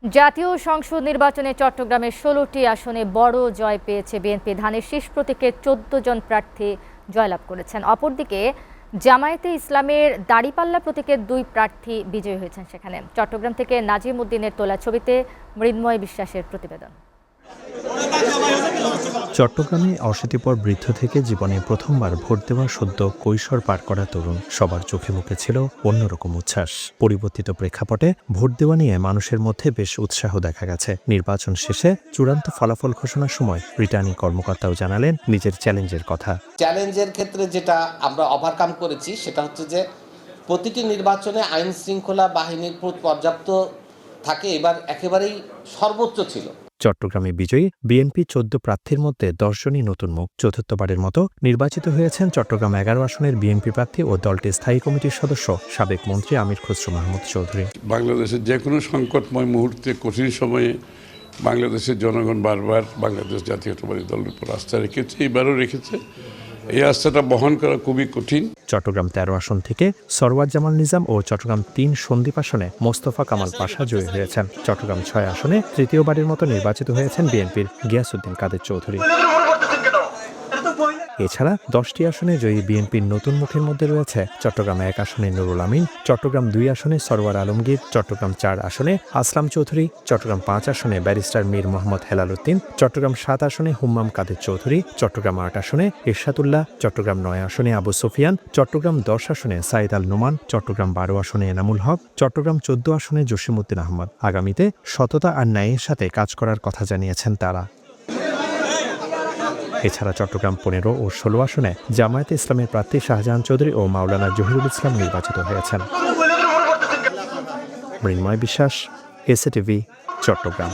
জাতীয় সংসদ নির্বাচনে চট্টগ্রামের ১৬টি আসনে বড় জয় পেয়েছে বিএনপি। ধানের শীষ প্রতীকে ১৪ জন প্রার্থী জয়লাভ করেছেন। অপরদিকে জামায়াতে ইসলামের দাড়িপাল্লা প্রতীকের ২ প্রার্থী বিজয়ী হয়েছেন। সেখানে চট্টগ্রাম থেকে নাজিম উদ্দিনের তোলা ছবিতে মৃন্ময় বিশ্বাসের প্রতিবেদন। চট্টগ্রামে অশীতিপর বৃদ্ধ থেকে জীবনে প্রথমবার ভোট দেওয়া সদ্য কৈশোর পার করা তরুণ সবার চোখে মুখে ছিল অন্যরকম উচ্ছ্বাস। পরিবর্তিত প্রেক্ষাপটে ভোট দেওয়া নিয়ে মানুষের মধ্যে বেশ উৎসাহ দেখা গেছে। নির্বাচন শেষে চূড়ান্ত ফলাফল ঘোষণার সময় রিটার্নিং কর্মকর্তাও জানালেন নিজের চ্যালেঞ্জের কথা। চ্যালেঞ্জের ক্ষেত্রে যেটা আমরা ওভারকাম করেছি সেটা হচ্ছে যে প্রতিটি নির্বাচনে আইন শৃঙ্খলা বাহিনীর পর্যাপ্ত থাকে, এবার একেবারেই সর্বোচ্চ ছিল। চট্টগ্রামে বিজয়ী বিএনপি ১৪ প্রার্থীর মধ্যে ১০ জনই নতুন মুখ। চতুর্থবারের মতো নির্বাচিত হয়েছেন চট্টগ্রাম ১১ আসনের বিএনপি প্রার্থী ও দলটির স্থায়ী কমিটির সদস্য সাবেক মন্ত্রী আমির খসরু মাহমুদ চৌধুরী। বাংলাদেশের যে কোনো সংকটময় মুহূর্তে, কঠিন সময়ে বাংলাদেশের জনগণ বারবার বাংলাদেশ জাতীয়তাবাদী দলের উপর আস্থা রেখেছে, এবারও রেখেছে। এই আস্থাটা বহন করা খুবই কঠিন। চট্টগ্রাম ১৩ আসন থেকে সরওয়ার জামাল নিজাম ও চট্টগ্রাম ৩ সন্দ্বীপ আসনে মোস্তফা কামাল পাশা জয়ী হয়েছেন। চট্টগ্রাম ৬ আসনে তৃতীয়বারের মতো নির্বাচিত হয়েছেন বিএনপির গিয়াসউদ্দিন কাদের চৌধুরী। এছাড়া 10টি আসনে জয়ী বিএনপির নতুন মুখের মধ্যে রয়েছে চট্টগ্রাম ১ আসনে নুরুল আমিন, চট্টগ্রাম ২ আসনে সরওয়ার আলমগীর, চট্টগ্রাম ৪ আসনে আসলাম চৌধুরী, চট্টগ্রাম ৫ আসনে ব্যারিস্টার মীর মোহাম্মদ হেলাল উদ্দিন, চট্টগ্রাম ৭ আসনে হুম্মাম কাদের চৌধুরী, চট্টগ্রাম ৮ আসনে ইরশাদুল্লাহ, চট্টগ্রাম ৯ আসনে আবু সুফিয়ান, চট্টগ্রাম ১০ আসনে সাইদ আল নোমান, চট্টগ্রাম ১২ আসনে এনামুল হক, চট্টগ্রাম ১৪ আসনে জসিমউদ্দিন আহমদ। আগামীতে সততা আর ন্যায়ের সাথে কাজ করার কথা জানিয়েছেন তারা। এছাড়া চট্টগ্রাম ১৫ ও ১৬ আসনে জামায়াতে ইসলামের প্রার্থী শাহজাহান চৌধুরী ও মাওলানা জহিরুল ইসলাম নির্বাচিত হয়েছেন। মৃন্ময় বিশ্বাস, এসএটিভি, চট্টগ্রাম।